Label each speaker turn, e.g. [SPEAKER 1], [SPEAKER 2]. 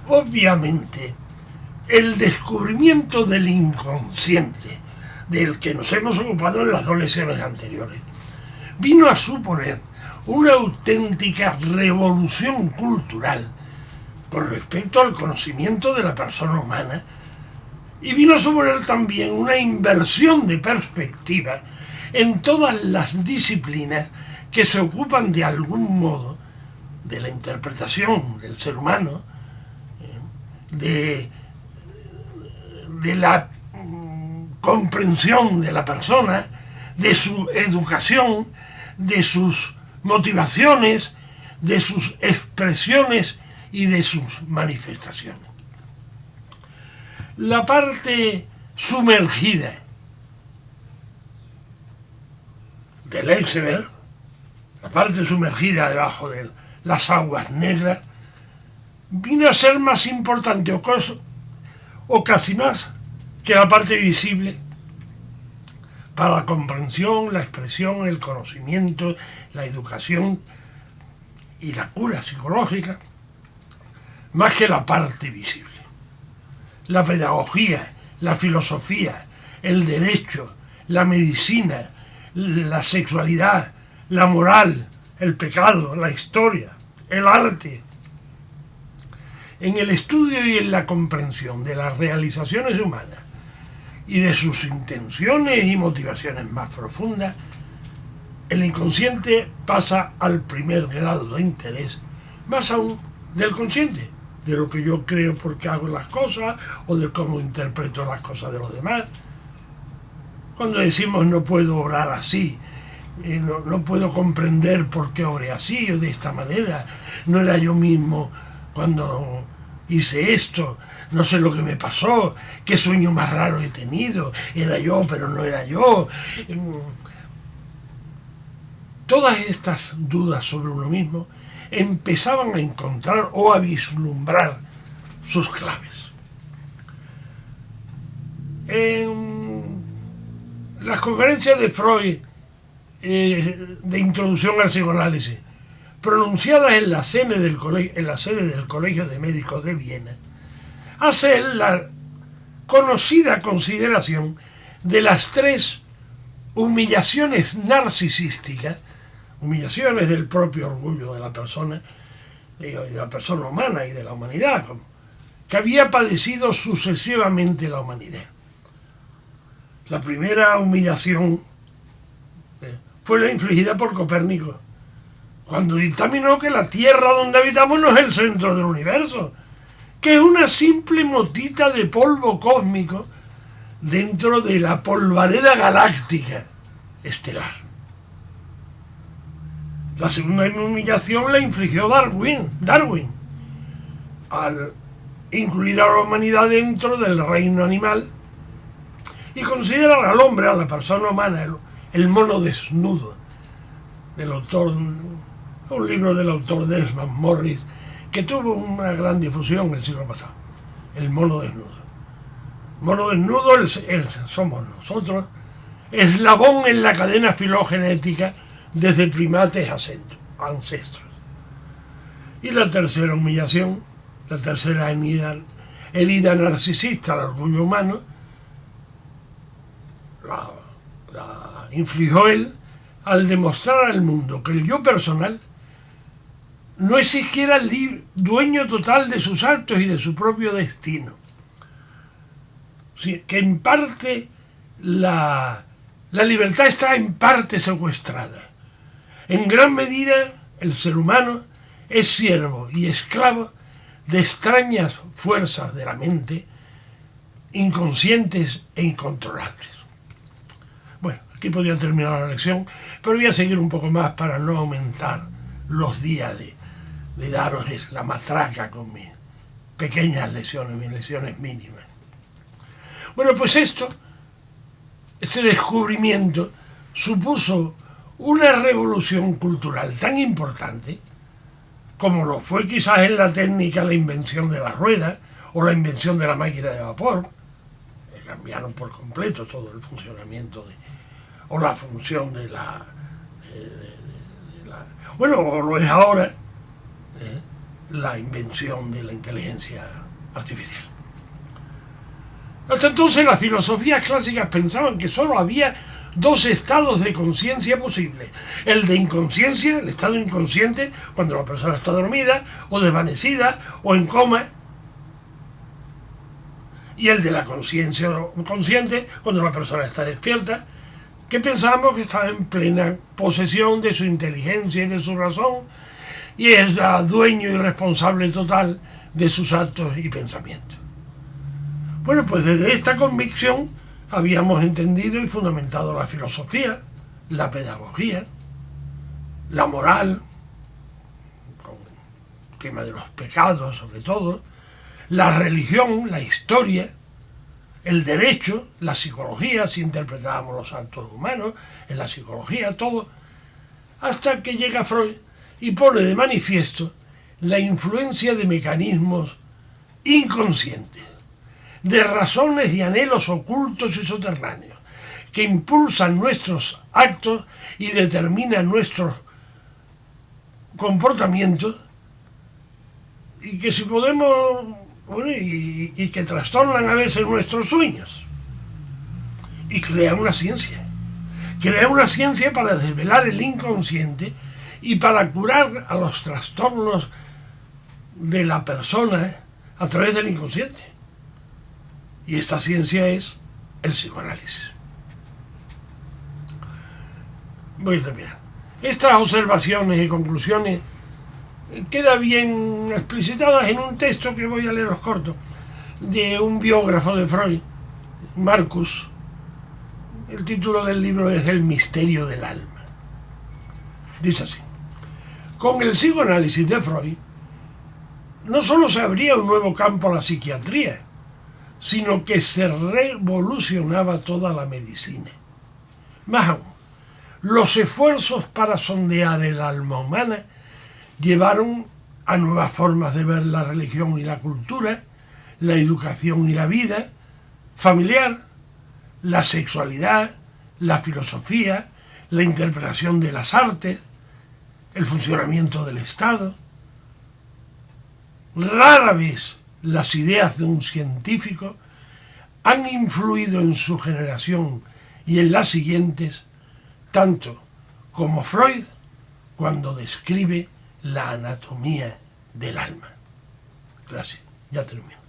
[SPEAKER 1] Obviamente, el descubrimiento del inconsciente, del que nos hemos ocupado en las 2 lecciones anteriores, vino a suponer una auténtica revolución cultural con respecto al conocimiento de la persona humana, y vino a suponer también una inversión de perspectiva en todas las disciplinas que se ocupan de algún modo de la interpretación del ser humano, de la comprensión de la persona, de su educación, de sus motivaciones, de sus expresiones y de sus manifestaciones. La parte sumergida del iceberg, la parte sumergida debajo de las aguas negras, vino a ser más importante o casi más que la parte visible para la comprensión, la expresión, el conocimiento, la educación y la cura psicológica, más que la parte visible. La pedagogía, la filosofía, el derecho, la medicina, la sexualidad, la moral, el pecado, la historia, el arte. En el estudio y en la comprensión de las realizaciones humanas y de sus intenciones y motivaciones más profundas, el inconsciente pasa al primer grado de interés, más aún del consciente, de lo que yo creo porque hago las cosas o de cómo interpreto las cosas de los demás. Cuando decimos no puedo obrar así, no puedo comprender por qué obré así o de esta manera, no era yo mismo cuando hice esto, no sé lo que me pasó, qué sueño más raro he tenido, era yo pero no era yo. Todas estas dudas sobre uno mismo empezaban a encontrar o a vislumbrar sus claves. En las conferencias de Freud de introducción al psicoanálisis, pronunciadas en la sede del Colegio de Médicos de Viena, hace él la conocida consideración de las 3 humillaciones narcisísticas, humillaciones del propio orgullo de la persona humana y de la humanidad, que había padecido sucesivamente la humanidad. La primera humillación fue la infligida por Copérnico, cuando dictaminó que la Tierra donde habitamos no es el centro del universo, que es una simple motita de polvo cósmico dentro de la polvareda galáctica estelar. La segunda humillación la infligió Darwin, al incluir a la humanidad dentro del reino animal y considerar al hombre, a la persona humana, el mono desnudo, del autor, un libro del autor Desmond Morris, que tuvo una gran difusión el siglo pasado, el mono desnudo. Mono desnudo somos nosotros, eslabón en la cadena filogenética desde primates ancestros. Y la tercera humillación, la tercera herida narcisista al orgullo humano, la infligió él al demostrar al mundo que el yo personal no es siquiera dueño total de sus actos y de su propio destino. Sí, que en parte la libertad está en parte secuestrada. En gran medida el ser humano es siervo y esclavo de extrañas fuerzas de la mente, inconscientes e incontrolables. Bueno, aquí podría terminar la lección, pero voy a seguir un poco más para no aumentar los días de daros la matraca con mis pequeñas lecciones, mis lecciones mínimas. Bueno, pues ese descubrimiento supuso una revolución cultural tan importante como lo fue quizás en la técnica la invención de la rueda o la invención de la máquina de vapor, que cambiaron por completo todo el funcionamiento o la función de la bueno, o lo es ahora, la invención de la inteligencia artificial. Hasta entonces las filosofías clásicas pensaban que solo había dos estados de conciencia posibles: el de inconsciencia, el estado inconsciente, cuando la persona está dormida o desvanecida o en coma, y el de la conciencia consciente, cuando la persona está despierta, que pensábamos que estaba en plena posesión de su inteligencia y de su razón, y es dueño y responsable total de sus actos y pensamientos. Bueno, pues desde esta convicción habíamos entendido y fundamentado la filosofía, la pedagogía, la moral, con el tema de los pecados sobre todo, la religión, la historia, el derecho, la psicología, si interpretábamos los actos humanos, en la psicología, todo, hasta que llega Freud y pone de manifiesto la influencia de mecanismos inconscientes, de razones y anhelos ocultos y subterráneos, que impulsan nuestros actos y determinan nuestros comportamientos, y que si podemos, bueno, y que trastornan a veces nuestros sueños, y crea una ciencia para desvelar el inconsciente y para curar a los trastornos de la persona a través del inconsciente. Y esta ciencia es el psicoanálisis. Voy a terminar. Estas observaciones y conclusiones quedan bien explicitadas en un texto que voy a leeros corto, de un biógrafo de Freud, Marcus. El título del libro es El misterio del alma. Dice así: con el psicoanálisis de Freud no solo se abría un nuevo campo a la psiquiatría, sino que se revolucionaba toda la medicina. Más aún, los esfuerzos para sondear el alma humana llevaron a nuevas formas de ver la religión y la cultura, la educación y la vida familiar, la sexualidad, la filosofía, la interpretación de las artes, el funcionamiento del Estado. Rara vez las ideas de un científico han influido en su generación y en las siguientes tanto como Freud cuando describe la anatomía del alma. Gracias, ya termino.